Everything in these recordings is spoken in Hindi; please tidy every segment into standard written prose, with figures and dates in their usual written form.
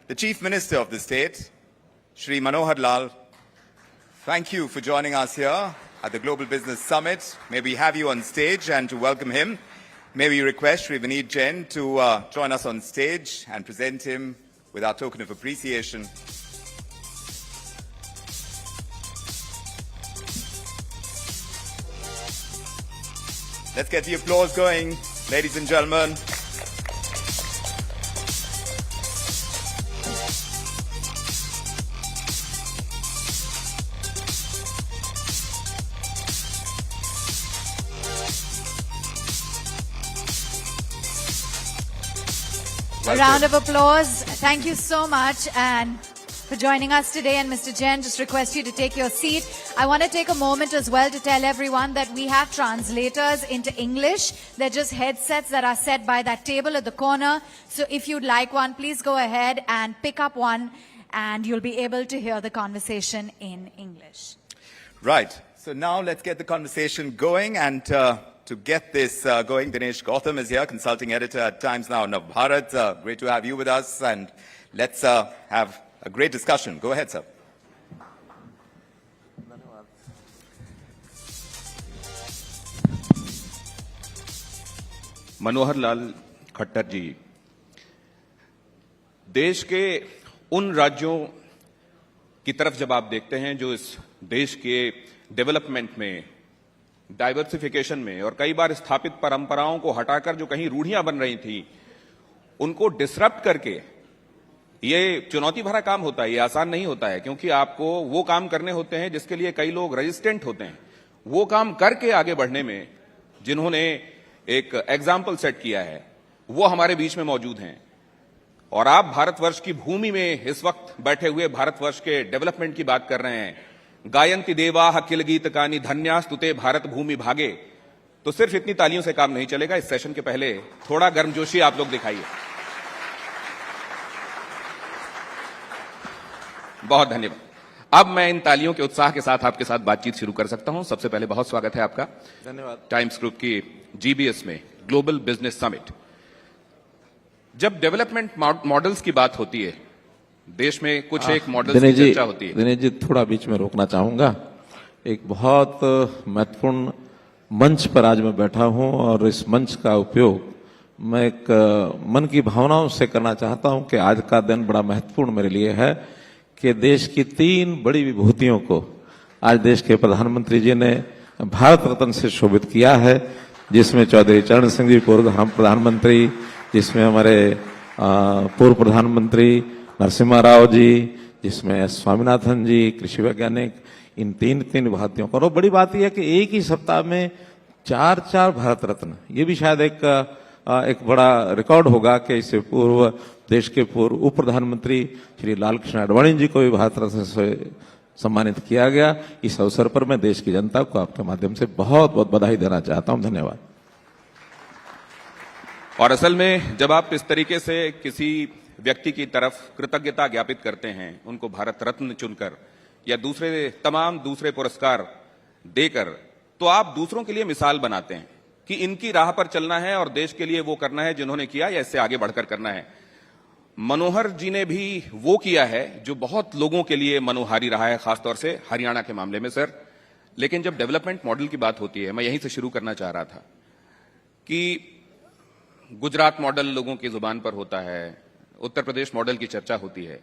the Chief Minister of the state, Shri Manohar Lal, thank you for joining us here at the Global Business Summit. May we have you on stage, and to welcome him, may we request Shri Vineet Jain to join us on stage and present him with our token of appreciation. Let's get the applause going, ladies and gentlemen. A round of applause. Thank you so much and for joining us today. And Mr. Jain, just request you to take your seat. I want to take a moment as well to tell everyone that we have translators into English. They're just headsets that are set by that table at the corner. So if you'd like one, please go ahead and pick up one and you'll be able to hear the conversation in English. Right. So now let's get the conversation going, and to get this going, Dinesh Gautam is here, consulting editor at Times Now Navbharat. Great to have you with us, and let's have a great discussion. Go ahead, sir. Manohar Lal Khattar जी, देश के उन राज्यों की तरफ जब आप देखते हैं जो इस देश के डेवलपमेंट में, डाइवर्सिफिकेशन में और कई बार स्थापित परंपराओं को हटाकर जो कहीं रूढ़ियां बन रही थी, उनको डिसरप्ट करके, ये चुनौती भरा काम होता है, ये आसान नहीं होता है, क्योंकि आपको वो काम करने होते हैं जिसके लिए कई लोग रेजिस्टेंट होते हैं। वो काम करके आगे बढ़ने में जिन्होंने एक एग्जाम्पल सेट किया है, वो हमारे बीच में मौजूद हैं। और आप भारतवर्ष की भूमि में इस वक्त बैठे हुए भारतवर्ष के डेवलपमेंट की बात कर रहे हैं। गायंती देवाः किल गीतकानि धन्यास्तुते भारत भूमि भागे। तो सिर्फ इतनी तालियों से काम नहीं चलेगा। इस सेशन के पहले थोड़ा गर्मजोशी आप लोग दिखाइए। बहुत धन्यवाद। अब मैं इन तालियों के उत्साह के साथ आपके साथ बातचीत शुरू कर सकता हूं। सबसे पहले बहुत स्वागत है आपका धन्यवाद। टाइम्स ग्रुप की जीबीएस में ग्लोबल बिजनेस समिट। जब डेवलपमेंट मॉडल्स की बात होती है, देश में कुछ एक मॉडल्स की चर्चा होती है। दिनेश जी, थोड़ा बीच में रोकना चाहूंगा। एक बहुत महत्वपूर्ण मंच पर आज मैं बैठा हूं और इस मंच का उपयोग मैं एक मन की भावनाओं से करना चाहता हूं कि आज का दिन बड़ा महत्वपूर्ण मेरे लिए है कि देश की 3 बड़ी विभूतियों को आज देश के प्रधानमंत्री जी ने भारत रत्न से शोभित किया है, जिसमें चौधरी चरण सिंह जी पूर्व प्रधानमंत्री, जिसमें हमारे पूर्व प्रधानमंत्री नरसिम्हा राव जी, जिसमें एस स्वामीनाथन जी, कृषि वैज्ञानिक, इन तीन विभूतियों को। और बड़ी बात यह है कि एक ही सप्ताह में 4 भारत रत्न, ये भी शायद एक बड़ा रिकॉर्ड होगा कि इससे पूर्व देश के पूर्व उप प्रधानमंत्री श्री लालकृष्ण आडवाणी जी को भी भारत रत्न से सम्मानित किया गया। इस अवसर पर मैं देश की जनता को आपके माध्यम से बहुत बहुत बधाई देना चाहता हूं। धन्यवाद। और असल में जब आप इस तरीके से किसी व्यक्ति की तरफ कृतज्ञता ज्ञापित करते हैं, उनको भारत रत्न चुनकर या तमाम दूसरे पुरस्कार देकर, तो आप दूसरों के लिए मिसाल बनाते हैं कि इनकी राह पर चलना है और देश के लिए वो करना है जिन्होंने किया, या इससे आगे बढ़कर करना है। मनोहर जी ने भी वो किया है जो बहुत लोगों के लिए मनोहारी रहा है, खासतौर से हरियाणा के मामले में सर। लेकिन जब डेवलपमेंट मॉडल की बात होती है, मैं यहीं से शुरू करना चाह रहा था कि गुजरात मॉडल लोगों की जुबान पर होता है, उत्तर प्रदेश मॉडल की चर्चा होती है,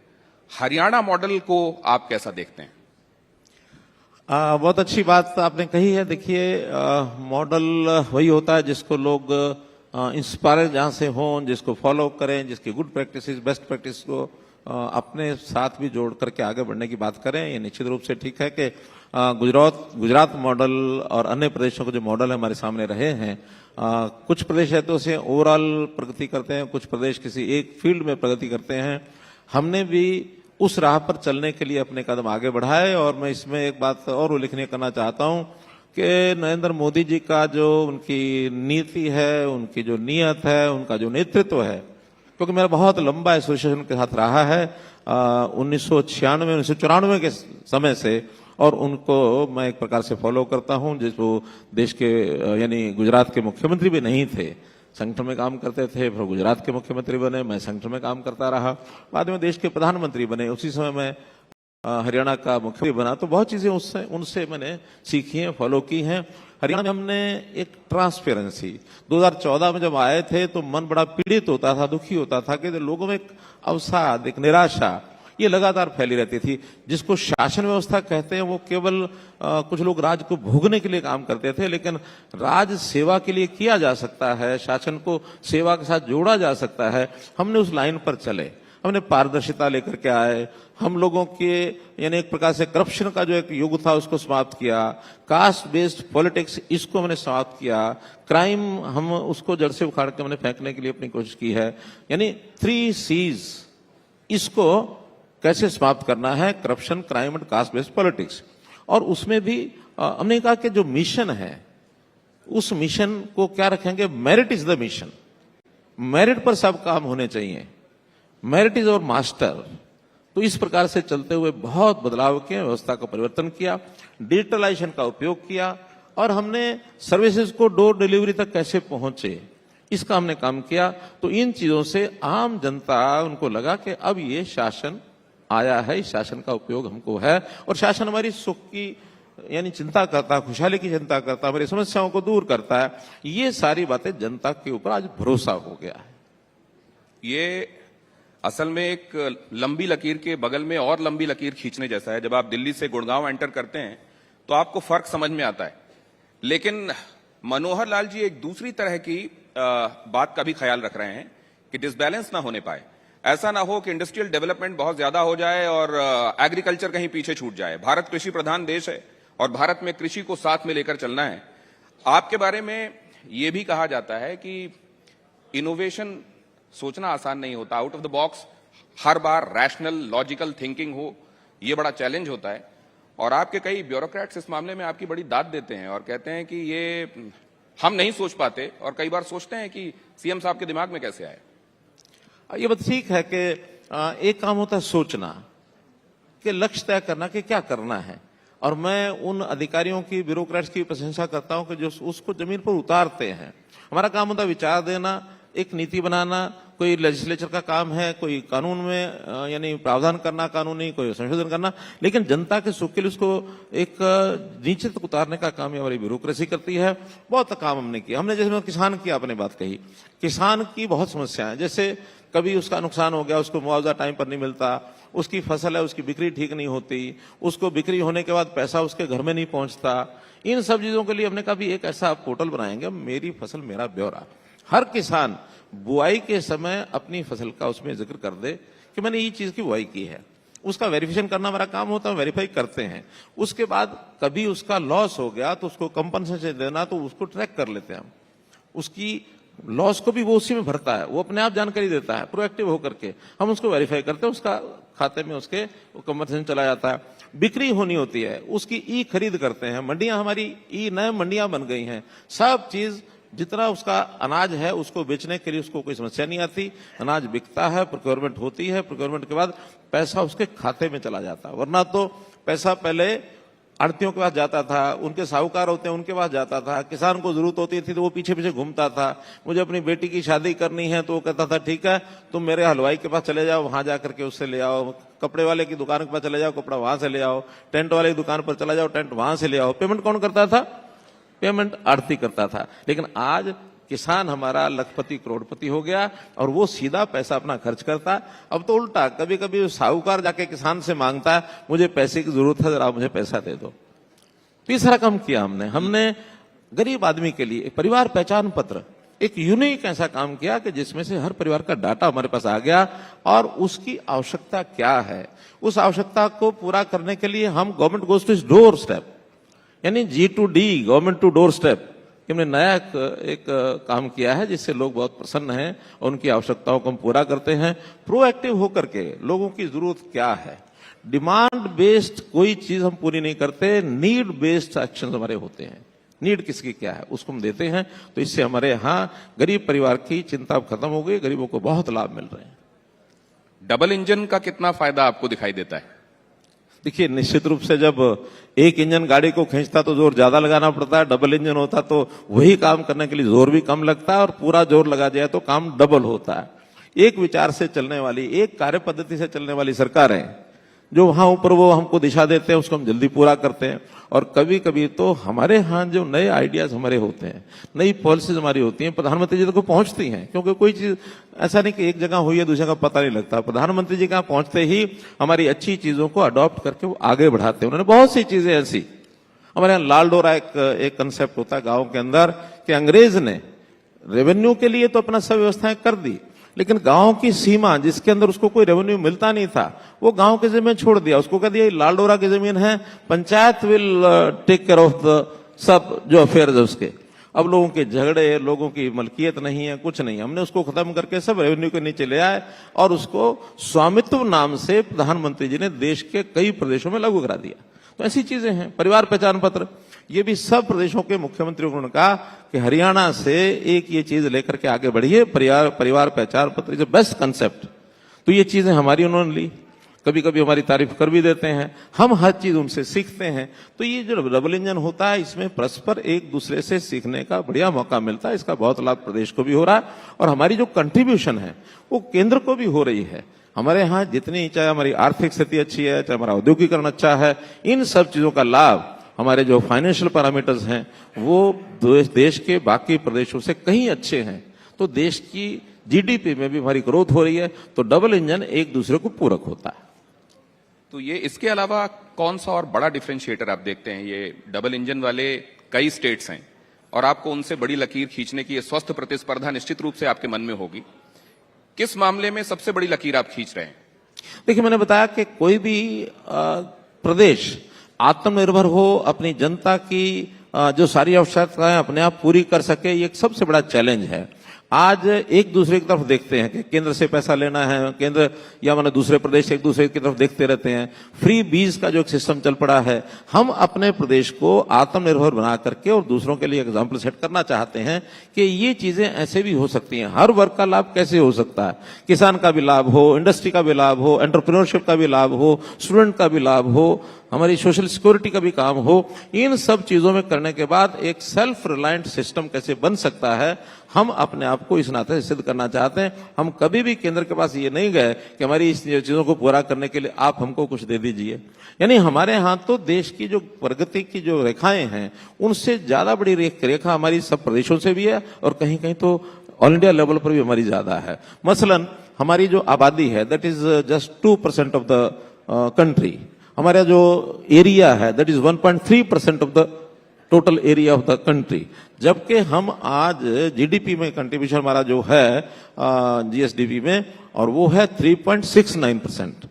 हरियाणा मॉडल को आप कैसा देखते हैं? बहुत अच्छी बात आपने कही है। देखिए, मॉडल वही होता है जिसको लोग इंस्पायर जहां से हों, जिसको फॉलो करें, जिसकी गुड प्रैक्टिस, बेस्ट प्रैक्टिस को अपने साथ भी जोड़ करके आगे बढ़ने की बात करें। ये निश्चित रूप से ठीक है कि गुजरात मॉडल और अन्य प्रदेशों के जो मॉडल हमारे सामने रहे हैं, कुछ प्रदेश है तो उसे ओवरऑल प्रगति करते हैं, कुछ प्रदेश किसी एक फील्ड में प्रगति करते हैं। हमने भी उस राह पर चलने के लिए अपने कदम आगे बढ़ाए। और मैं इसमें एक बात और उल्लेखनीय करना चाहता हूं कि नरेंद्र मोदी जी का जो उनकी नीति है, उनकी जो नीयत है, उनका जो नेतृत्व है, क्योंकि मेरा बहुत लंबा एसोसिएशन के साथ रहा है 1996 1994 के समय से, और उनको मैं एक प्रकार से फॉलो करता हूं, जिसको देश के यानी गुजरात के मुख्यमंत्री भी नहीं थे संगठन में काम करते थे, फिर गुजरात के मुख्यमंत्री बने, मैं संगठन में काम करता रहा, बाद में देश के प्रधानमंत्री बने, उसी समय मैं हरियाणा का मुख्यमंत्री बना। तो बहुत चीजें उनसे मैंने सीखी हैं, फॉलो की हैं। हरियाणा में हमने एक ट्रांसपेरेंसी 2014 में जब आए थे तो मन बड़ा पीड़ित होता था, दुखी होता था कि लोगों में एक अवसाद, एक निराशा ये लगातार फैली रहती थी। जिसको शासन व्यवस्था कहते हैं वो केवल कुछ लोग राज को भोगने के लिए काम करते थे, लेकिन राज सेवा के लिए किया जा सकता है, शासन को सेवा के साथ जोड़ा जा सकता है। हमने उस लाइन पर चले, हमने पारदर्शिता लेकर के आए, हम लोगों के यानी एक प्रकार से करप्शन का जो एक युग था उसको समाप्त किया, कास्ट बेस्ड पॉलिटिक्स इसको हमने समाप्त किया, क्राइम हम उसको जड़ से उखाड़ के हमने फेंकने के लिए अपनी कोशिश की है। यानी 3 C's इसको कैसे समाप्त करना है, corruption, crime and caste based politics. और उसमें भी हमने कहा कि जो मिशन है उस मिशन को क्या रखेंगे, merit is the mission, merit पर सब काम होने चाहिए, मेरिट इज और मास्टर। तो इस प्रकार से चलते हुए बहुत बदलाव किए, व्यवस्था का परिवर्तन किया, डिजिटलाइजेशन का उपयोग किया और हमने सर्विसेज को डोर डिलीवरी तक कैसे पहुंचे इसका हमने काम किया। तो इन चीजों से आम जनता उनको लगा कि अब ये शासन आया है, इस शासन का उपयोग हमको है और शासन हमारी सुख की यानी चिंता करता है, खुशहाली की चिंता करता है, हमारी समस्याओं को दूर करता है। ये सारी बातें जनता के ऊपर आज भरोसा हो गया है। ये असल में एक लंबी लकीर के बगल में और लंबी लकीर खींचने जैसा है। जब आप दिल्ली से गुड़गांव एंटर करते हैं तो आपको फर्क समझ में आता है, लेकिन मनोहर लाल जी एक दूसरी तरह की बात का भी ख्याल रख रहे हैं कि डिसबैलेंस ना होने पाए। ऐसा ना हो कि इंडस्ट्रियल डेवलपमेंट बहुत ज्यादा हो जाए और एग्रीकल्चर कहीं पीछे छूट जाए। भारत कृषि प्रधान देश है और भारत में कृषि को साथ में लेकर चलना है। आपके बारे में यह भी कहा जाता है कि इनोवेशन सोचना आसान नहीं होता, out of the box her bar rational logical thinking हो, यह बड़ा चैलेंज होता है। और आपके कई ब्यूरोक्रेट्स इस मामले में आपकी बड़ी दाद देते हैं और कहते हैं कि ये हम नहीं सोच पाते, और कई बार सोचते हैं कि सीएम साहब के दिमाग में कैसे आए। ये बात ठीक है कि एक काम होता है सोचना, कि लक्ष्य तय करना कि क्या करना है, और मैं उन अधिकारियों की, ब्यूरोक्रेट्स की प्रशंसा करता हूं कि जो उसको जमीन पर उतारते हैं। हमारा काम होता है विचार देना, एक नीति बनाना, कोई लेजिस्लेचर का काम है, कोई कानून में यानी प्रावधान करना कानूनी, कोई संशोधन करना, लेकिन जनता के सुख के लिए उसको एक नीचे तक उतारने का काम हमारी ब्यूरोक्रेसी करती है। बहुत काम हमने किया। हमने जैसे किसान की आपने बात कही, किसान की बहुत समस्याएं, जैसे कभी उसका नुकसान हो गया, उसको मुआवजा टाइम पर नहीं मिलता, उसकी फसल है उसकी बिक्री ठीक नहीं होती, उसको बिक्री होने के बाद पैसा उसके घर में नहीं पहुंचता। इन सब चीजों के लिए हमने कहा भी एक ऐसा पोर्टल बनाएंगे, मेरी फसल मेरा ब्यौरा। हर किसान बुआई के समय अपनी फसल का उसमें जिक्र कर दे कि मैंने ये चीज की बुआई की है, उसका वेरिफिकेशन करना हमारा काम होता है, वेरीफाई करते हैं। उसके बाद कभी उसका लॉस हो गया तो उसको कंपनसेशन देना, तो उसको ट्रैक कर लेते हैं हम, उसकी लॉस को भी वो उसी में भरता है, वो अपने आप जानकारी देता है प्रोएक्टिव होकर के, हम उसको वेरीफाई करते हैं, उसका खाते में उसके कंपनसेशन चला जाता है। बिक्री होनी होती है, उसकी ई खरीद करते हैं, मंडियां हमारी ई नए मंडियां बन गई हैं, सब चीज जितना उसका अनाज है उसको बेचने के लिए उसको कोई समस्या नहीं आती, अनाज बिकता है, प्रोक्योरमेंट होती है, प्रोक्योरमेंट के बाद पैसा उसके खाते में चला जाता है। वरना तो पैसा पहले आड़तियों के पास जाता था, उनके साहूकार होते हैं उनके पास जाता था, किसान को जरूरत होती थी तो वो पीछे पीछे घूमता था। मुझे अपनी बेटी की शादी करनी है तो वो कहता था ठीक है तुम मेरे हलवाई के पास चले जाओ, वहां जाकर के उससे ले आओ, कपड़े वाले की दुकान के पास चले जाओ, कपड़ा वहां से ले आओ, टेंट वाले की दुकान पर चला जाओ, टेंट वहां से ले आओ। पेमेंट कौन करता था? पेमेंट आड़ती करता था। लेकिन आज किसान हमारा लखपति करोड़पति हो गया और वो सीधा पैसा अपना खर्च करता। अब तो उल्टा, कभी कभी साहूकार जाके किसान से मांगता है मुझे पैसे की जरूरत है, जरा मुझे पैसा दे दो। तो ये सारा काम किया हमने गरीब आदमी के लिए परिवार पहचान पत्र, एक यूनिक ऐसा काम किया कि जिसमें से हर परिवार का डाटा हमारे पास आ गया और उसकी आवश्यकता क्या है, उस आवश्यकता को पूरा करने के लिए हम government goes to doorstep, यानी G2D, government to door step, हमने नया एक काम किया है जिससे लोग बहुत प्रसन्न हैं और उनकी आवश्यकताओं को हम पूरा करते हैं। प्रोएक्टिव होकर के लोगों की जरूरत क्या है, डिमांड बेस्ड कोई चीज हम पूरी नहीं करते, नीड बेस्ड एक्शन हमारे होते हैं। नीड किसकी क्या है उसको हम देते हैं, तो इससे हमारे यहाँ गरीब परिवार की चिंता खत्म हो गई, गरीबों को बहुत लाभ मिल रहे हैं। डबल इंजन का कितना फायदा आपको दिखाई देता है? देखिए, निश्चित रूप से जब एक इंजन गाड़ी को खींचता तो जोर ज्यादा लगाना पड़ता है, डबल इंजन होता तो वही काम करने के लिए जोर भी कम लगता है और पूरा जोर लगा जाए तो काम डबल होता है। एक विचार से चलने वाली, एक कार्य पद्धति से चलने वाली सरकारें, जो वहां ऊपर वो हमको दिशा देते हैं उसको हम जल्दी पूरा करते हैं। और कभी कभी तो हमारे यहाँ जो नए आइडियाज हमारे होते हैं, नई पॉलिसीज हमारी होती हैं, प्रधानमंत्री जी तक पहुंचती हैं, क्योंकि कोई चीज ऐसा नहीं कि एक जगह हुई है दूसरी जगह पता नहीं लगता। प्रधानमंत्री जी के यहाँ पहुंचते ही हमारी अच्छी चीजों को अडॉप्ट करके वो आगे बढ़ाते हैं। उन्होंने बहुत सी चीजें ऐसी, हमारे यहाँ लाल डोरा एक कंसेप्ट होता है गाँव के अंदर, कि अंग्रेज ने रेवेन्यू के लिए तो अपना सब व्यवस्थाएं कर दी, लेकिन गांव की सीमा जिसके अंदर उसको कोई रेवेन्यू मिलता नहीं था, वो गांव के जिम्मे छोड़ दिया। उसको कह दिया लाल डोरा की जमीन है, panchayat will take care of the सब जो अफेयर्स है उसके। अब लोगों के झगड़े, लोगों की मलकियत नहीं है, कुछ नहीं, हमने उसको खत्म करके सब रेवेन्यू के नीचे ले आए और उसको स्वामित्व नाम से प्रधानमंत्री जी ने देश के कई प्रदेशों में लागू करा दिया। तो ऐसी चीजें हैं। परिवार पहचान पत्र, ये भी सब प्रदेशों के मुख्यमंत्रियों ने कहा कि हरियाणा से एक ये चीज लेकर के आगे बढ़िए, परिवार पहचान पत्र इज बेस्ट कंसेप्ट। तो ये चीजें हमारी उन्होंने ली, कभी कभी हमारी तारीफ कर भी देते हैं, हम हर चीज उनसे सीखते हैं। तो ये जो डबल इंजन होता है, इसमें परस्पर एक दूसरे से सीखने का बढ़िया मौका मिलता है। इसका बहुत लाभ प्रदेश को भी हो रहा है और हमारी जो कंट्रीब्यूशन है वो केंद्र को भी हो रही है। हमारे यहाँ जितनी, चाहे हमारी आर्थिक स्थिति अच्छी है, चाहे हमारा औद्योगिकरण अच्छा है, इन सब चीजों का लाभ हमारे जो फाइनेंशियल पैरामीटर्स हैं वो देश के बाकी प्रदेशों से कहीं अच्छे हैं। तो देश की जीडीपी में भी हमारी ग्रोथ हो रही है। तो डबल इंजन एक दूसरे को पूरक होता है। तो ये इसके अलावा कौन सा और बड़ा डिफरेंशिएटर आप देखते हैं? ये डबल इंजन वाले कई स्टेट्स हैं और आपको उनसे बड़ी लकीर खींचने की स्वस्थ प्रतिस्पर्धा निश्चित रूप से आपके मन में होगी। किस मामले में सबसे बड़ी लकीर आप खींच रहे हैं? देखिए, मैंने बताया कि कोई भी प्रदेश आत्मनिर्भर हो, अपनी जनता की जो सारी आवश्यकताएं अपने आप पूरी कर सके, ये एक सबसे बड़ा चैलेंज है। आज एक दूसरे की तरफ देखते हैं कि केंद्र से पैसा लेना है, केंद्र या माने दूसरे प्रदेश एक दूसरे की तरफ देखते रहते हैं। फ्री बीज का जो एक सिस्टम चल पड़ा है, हम अपने प्रदेश को आत्मनिर्भर बना करके और दूसरों के लिए एग्जाम्पल सेट करना चाहते हैं कि ये चीजें ऐसे भी हो सकती हैं। हर वर्ग का लाभ कैसे हो सकता है, किसान का भी लाभ हो, इंडस्ट्री का भी लाभ हो, एंटरप्रेन्योरशिप का भी लाभ हो, स्टूडेंट का भी लाभ हो, हमारी सोशल सिक्योरिटी का भी काम हो। इन सब चीजों में करने के बाद एक सेल्फ रिलायंट सिस्टम कैसे बन सकता है, हम अपने आप को इस नाते सिद्ध करना चाहते हैं। हम कभी भी केंद्र के पास ये नहीं गए कि हमारी इस चीजों को पूरा करने के लिए आप हमको कुछ दे दीजिए। यानी हमारे यहाँ तो देश की जो प्रगति की जो रेखाएं हैं, उनसे ज्यादा बड़ी रेखा हमारी सब प्रदेशों से भी है और कहीं कहीं तो ऑल इंडिया लेवल पर भी हमारी ज्यादा है। मसलन हमारी जो आबादी है, that is just 2% of the country. हमारा जो एरिया है, that is 1.3% of the total area of the country. जबकि हम आज जीडीपी में कंट्रीब्यूशन हमारा जो है जीएसडीपी में, और वो है 3.69%।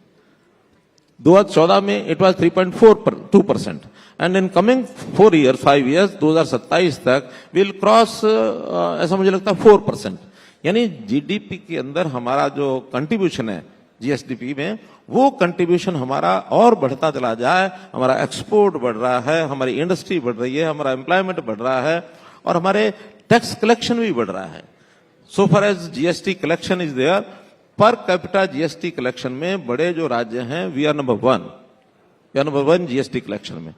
2014 में it was 3.42%, and in coming 5 years 2027 तक विल क्रॉस, ऐसा मुझे लगता है 4%। यानी जीडीपी के अंदर हमारा जो कंट्रीब्यूशन है जीएसडीपी में, वो कंट्रीब्यूशन हमारा और बढ़ता चला जाए। हमारा एक्सपोर्ट बढ़ रहा है, हमारी इंडस्ट्री बढ़ रही है, हमारा एम्प्लॉयमेंट बढ़ रहा है और हमारे टैक्स कलेक्शन भी बढ़ रहा है। So far as GST collection is there, per capita GST collection में बड़े जो राज्य हैं, we are number 1 GST collection में।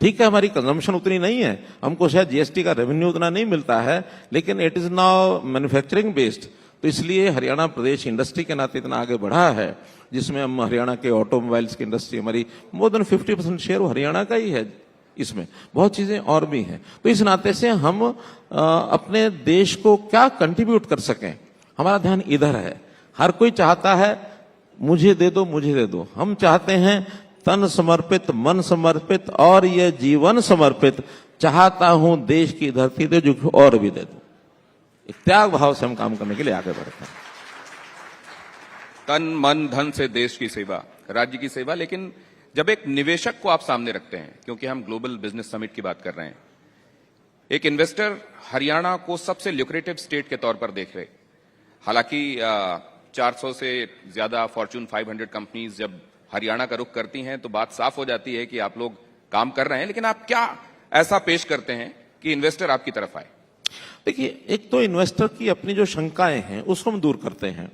ठीक है, हमारी कंजम्पशन उतनी नहीं है, हमको शायद जीएसटी का रेवेन्यू उतना नहीं मिलता है, लेकिन it is now manufacturing based. तो इसलिए हरियाणा प्रदेश इंडस्ट्री के नाते इतना आगे बढ़ा है, जिसमें हम हरियाणा के ऑटोमोबाइल्स की इंडस्ट्री, हमारी मोर देन 50% शेयर हरियाणा का ही है। इसमें बहुत चीजें और भी हैं। तो इस नाते से हम अपने देश को क्या कंट्रीब्यूट कर सकें, हमारा ध्यान इधर है। हर कोई चाहता है मुझे दे दो, मुझे दे दो। हम चाहते हैं तन समर्पित, मन समर्पित और ये जीवन समर्पित। चाहता हूं देश की धरती दे जो और भी दे दो। एक त्याग भाव से हम काम करने के लिए आगे बढ़ते हैं। तन मन धन से देश की सेवा, राज्य की सेवा। लेकिन जब एक निवेशक को आप सामने रखते हैं, क्योंकि हम ग्लोबल बिजनेस समिट की बात कर रहे हैं, एक इन्वेस्टर हरियाणा को सबसे ल्यूक्रेटिव स्टेट के तौर पर देख रहे। हालांकि 400 से ज्यादा फॉर्च्यून 500 कंपनीज जब हरियाणा का रुख करती हैं तो बात साफ हो जाती है कि आप लोग काम कर रहे हैं। लेकिन आप क्या ऐसा पेश करते हैं कि इन्वेस्टर आपकी तरफ आए? देखिए, एक तो इन्वेस्टर की अपनी जो शंकाएं हैं उसको हम दूर करते हैं।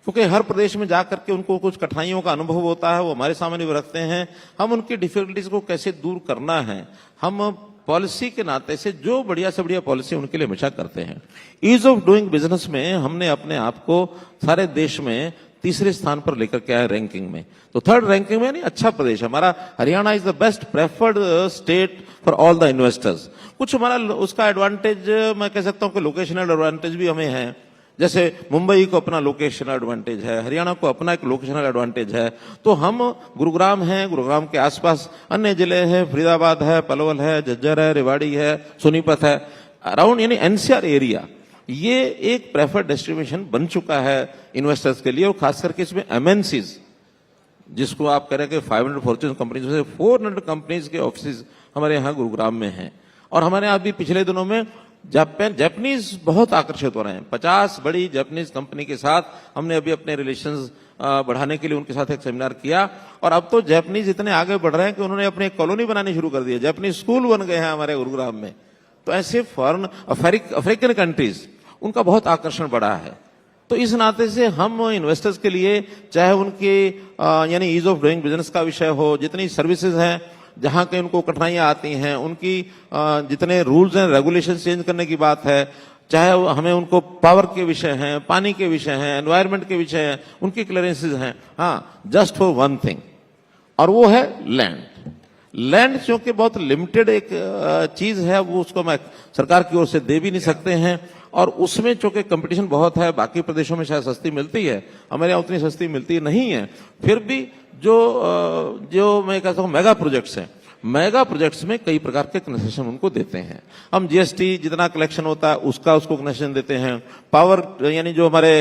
क्योंकि हर प्रदेश में जाकर के उनको कुछ कठिनाइयों का अनुभव होता है, वो हमारे सामने भी रखते हैं। हम उनकी डिफिकल्टीज को कैसे दूर करना है, हम पॉलिसी के नाते से जो बढ़िया से बढ़िया पॉलिसी उनके लिए हमेशा करते हैं। ईज ऑफ डूइंग बिजनेस में हमने अपने आप को सारे देश में तीसरे स्थान पर लेकर के आए रैंकिंग में। तो थर्ड रैंकिंग में नहीं, अच्छा प्रदेश हमारा Haryana is the best preferred state for all the investors. कुछ हमारा उसका एडवांटेज मैं कह सकता हूं कि लोकेशनल एडवांटेज भी हमें है। जैसे मुंबई को अपना लोकेशनल एडवांटेज है, हरियाणा को अपना एक लोकेशनल एडवांटेज है। तो हम गुरुग्राम है, गुरुग्राम के आसपास अन्य जिले हैं, फरीदाबाद है, पलवल है, झज्जर है, रेवाड़ी है, सोनीपत है, अराउंड यानी एनसीआर एरिया ये एक प्रेफर्ड डेस्टिनेशन बन चुका है इन्वेस्टर्स के लिए। और खास करके इसमें एमएनसीज, जिसको आप कह रहे हैं कि 500 फॉर्च्यून कंपनीज में से 400 कंपनीज के ऑफिस हमारे यहाँ गुरुग्राम में हैं। और हमारे यहाँ अभी पिछले दिनों में जापानीज बहुत आकर्षित हो रहे हैं। 50 बड़ी जापानीज कंपनी के साथ हमने अभी अपने रिलेशंस बढ़ाने के लिए उनके साथ एक सेमिनार किया। और अब तो जापानीज इतने आगे बढ़ रहे हैं कि उन्होंने अपनी एक कॉलोनी बनानी शुरू कर दी है, जापानीज स्कूल बन गए हैं हमारे गुरुग्राम में। तो ऐसे फॉरेन अफ्रीकन कंट्रीज उनका बहुत आकर्षण बढ़ा है। तो इस नाते से हम इन्वेस्टर्स के लिए, चाहे उनके यानी ईज ऑफ डूइंग बिजनेस का विषय हो, जितनी सर्विसेज हैं जहां के उनको कठिनाइयां आती हैं, उनकी जितने रूल्स एंड रेगुलेशन चेंज करने की बात है, चाहे हमें उनको पावर के विषय हैं, पानी के विषय हैं, एनवायरमेंट के विषय हैं, उनकी क्लियरेंसेज हैं। हाँ, जस्ट फॉर वन थिंग, और वो है लैंड। लैंड क्योंकि बहुत लिमिटेड एक चीज है, वो उसको मैं सरकार की ओर से दे भी नहीं सकते हैं। और उसमें चूंकि कंपटीशन बहुत है, बाकी प्रदेशों में शायद सस्ती मिलती है, हमारे यहाँ उतनी सस्ती मिलती नहीं है। फिर भी जो मैं कहता हूँ मेगा प्रोजेक्ट्स हैं, मेगा प्रोजेक्ट्स में कई प्रकार के कंसेशन उनको देते हैं। हम जीएसटी जितना कलेक्शन होता है उसको कंसेशन देते हैं। पावर यानी जो हमारे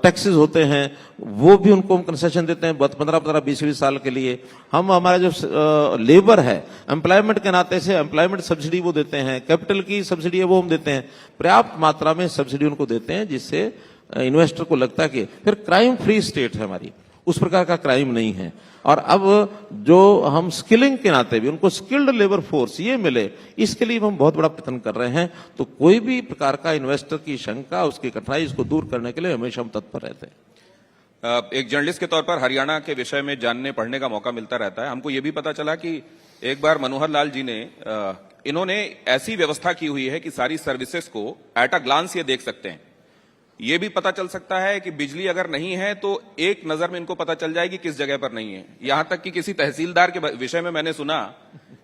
टैक्सेस होते हैं वो भी उनको हम कंसेशन देते हैं 15-15, 20-20 साल के लिए। हम हमारा जो लेबर है, एम्प्लॉयमेंट के नाते से एम्प्लॉयमेंट सब्सिडी वो देते हैं, कैपिटल की सब्सिडी है वो हम देते हैं, पर्याप्त मात्रा में सब्सिडी उनको देते हैं, जिससे इन्वेस्टर को लगता है कि फिर क्राइम फ्री स्टेट है हमारी, उस प्रकार का क्राइम नहीं है। और अब जो हम स्किलिंग के नाते भी उनको स्किल्ड लेबर फोर्स ये मिले, इसके लिए हम बहुत बड़ा प्रयत्न कर रहे हैं। तो कोई भी प्रकार का इन्वेस्टर की शंका, उसकी कठिनाई, इसको दूर करने के लिए हमेशा हम तत्पर रहते हैं। एक जर्नलिस्ट के तौर पर हरियाणा के विषय में जानने पढ़ने का मौका मिलता रहता है। हमको ये भी पता चला कि एक बार मनोहर लाल जी ने इन्होंने ऐसी व्यवस्था की हुई है कि सारी सर्विसेज को एट अ ग्लांस ये देख सकते हैं। ये भी पता चल सकता है कि बिजली अगर नहीं है तो एक नजर में इनको पता चल जाएगी किस जगह पर नहीं है। यहां तक कि किसी तहसीलदार के विषय में मैंने सुना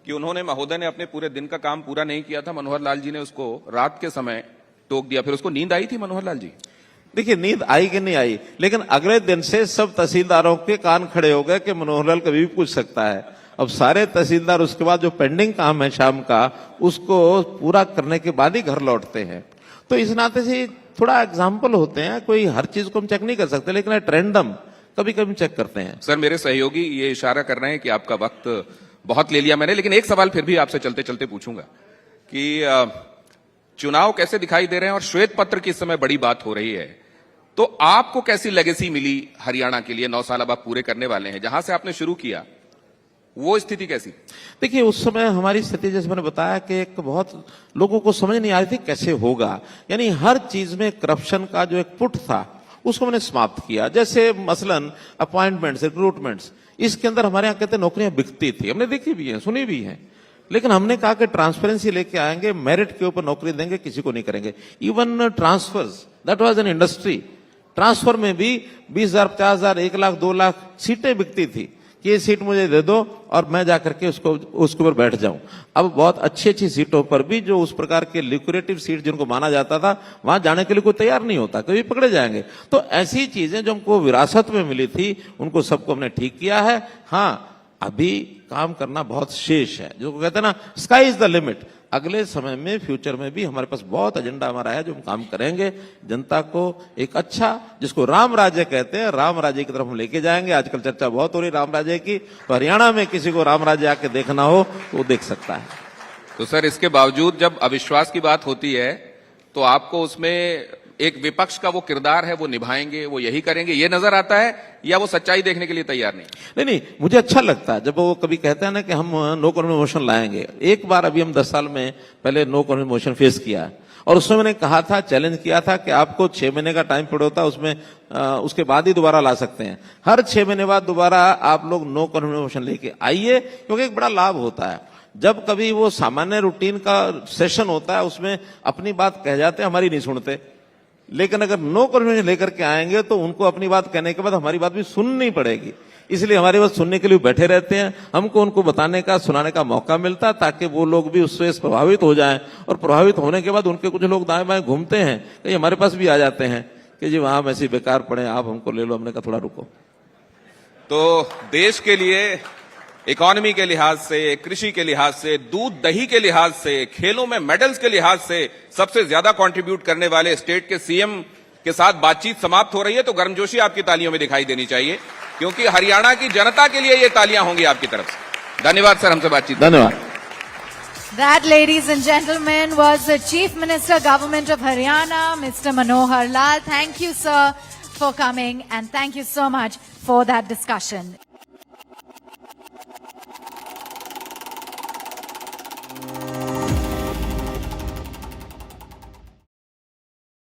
कि उन्होंने, महोदय ने अपने पूरे दिन का काम पूरा नहीं किया था, मनोहर लाल जी ने उसको रात के समय टोक दिया, फिर उसको नींद आई थी मनोहर लाल जी। देखिए, नींद आई कि नहीं आई, लेकिन अगले दिन से सब तहसीलदारों के कान खड़े हो गए कि मनोहर लाल कभी भी पूछ सकता है। अब सारे तहसीलदार उसके बाद जो पेंडिंग काम है शाम का, उसको पूरा करने के बाद ही घर लौटते हैं। तो इस नाते से थोड़ा एग्जाम्पल होते हैं, कोई हर चीज को हम चेक नहीं कर सकते, लेकिन एट रैंडम कभी कभी चेक करते हैं। सर, मेरे सहयोगी ये इशारा कर रहे हैं कि आपका वक्त बहुत ले लिया मैंने, लेकिन एक सवाल फिर भी आपसे चलते चलते पूछूंगा कि चुनाव कैसे दिखाई दे रहे हैं और श्वेत पत्र की इस समय बड़ी बात हो रही है, तो आपको कैसी लेगेसी मिली हरियाणा के लिए? 9 साल अब आप पूरे करने वाले हैं, जहां से आपने शुरू किया वो स्थिति कैसी? देखिए, उस समय हमारी स्थिति जैसे मैंने बताया कि एक बहुत लोगों को समझ नहीं आ रही थी कैसे होगा। यानी हर चीज में करप्शन का जो एक पुट था उसको मैंने समाप्त किया। जैसे मसलन अपॉइंटमेंट्स, रिक्रूटमेंट्स, इसके अंदर हमारे यहाँ कहते नौकरियां बिकती थी, हमने देखी भी है, सुनी भी है। लेकिन हमने कहा कि ट्रांसपेरेंसी लेके आएंगे, मेरिट के ऊपर नौकरी देंगे, किसी को नहीं करेंगे। Even transfers, that was an industry. Transfer में भी 20,000, 50,000, 1 लाख, 2 लाख सीटें बिकती थी कि ये सीट मुझे दे दो और मैं जाकर के उसके ऊपर बैठ जाऊं। अब बहुत अच्छी अच्छी सीटों पर भी जो उस प्रकार के लिक्रेटिव सीट जिनको माना जाता था, वहां जाने के लिए कोई तैयार नहीं होता, कभी पकड़े जाएंगे। तो ऐसी चीजें जो हमको विरासत में मिली थी, उनको सबको हमने ठीक किया है। हाँ, अभी काम करना बहुत शेष है, जो कहते हैं ना, स्काई इज द लिमिट। अगले समय में, फ्यूचर में भी हमारे पास बहुत एजेंडा हमारा है जो हम काम करेंगे। जनता को एक अच्छा, जिसको राम राज्य कहते हैं, राम राज्य की तरफ हम लेके जाएंगे। आजकल चर्चा बहुत हो रही राम राज्य की, तो हरियाणा में किसी को राम राज्य आके देखना हो तो वो देख सकता है। तो सर, इसके बावजूद जब अविश्वास की बात होती है तो आपको उसमें एक विपक्ष का वो किरदार है, वो निभाएंगे, वो यही करेंगे, ये नजर आता है, या वो सच्चाई देखने के लिए तैयार नहीं? नहीं, मुझे अच्छा लगता है जब वो कभी कहते हैं ना कि हम नो कॉन्फिडेंस मोशन लाएंगे। एक बार अभी हम 10 साल में पहले नो कॉन्फिडेंस मोशन फेस किया, और उसमें मैंने कहा था, चैलेंज किया था कि आपको 6 महीने का टाइम पीरियड होता है, उसमें उसके बाद ही दोबारा ला सकते हैं। हर 6 महीने बाद दोबारा आप लोग नो कॉन्फिडेंस मोशन लेके आइए, क्योंकि एक बड़ा लाभ होता है। जब कभी वो सामान्य रूटीन का सेशन होता है, उसमें अपनी बात कह जाते हैं, हमारी नहीं सुनते। लेकिन अगर नो कॉन्फिडेंस लेकर के आएंगे तो उनको अपनी बात कहने के बाद हमारी बात भी सुननी पड़ेगी। इसलिए हमारी बात सुनने के लिए बैठे रहते हैं, हमको उनको बताने का, सुनाने का मौका मिलता है, ताकि वो लोग भी उससे प्रभावित हो जाएं। और प्रभावित होने के बाद उनके कुछ लोग दाएं बाएं घूमते हैं, कहीं हमारे पास भी आ जाते हैं कि जी वहां हम ऐसे बेकार पड़े, आप हमको ले लो। हमने कहा थोड़ा रुको। तो देश के लिए इकोनॉमी के लिहाज से, कृषि के लिहाज से, दूध दही के लिहाज से, खेलों में मेडल्स के लिहाज से सबसे ज्यादा कंट्रीब्यूट करने वाले स्टेट के सीएम के साथ बातचीत समाप्त हो रही है, तो गर्मजोशी आपकी तालियों में दिखाई देनी चाहिए, क्योंकि हरियाणा की जनता के लिए ये तालियां होंगी आपकी तरफ से। धन्यवाद सर, हमसे बातचीत। धन्यवाद। That, ladies and gentlemen, was the Chief Minister, Government of Haryana, Mr. Manohar Lal. Thank you, sir, for coming, and thank you so much for that discussion.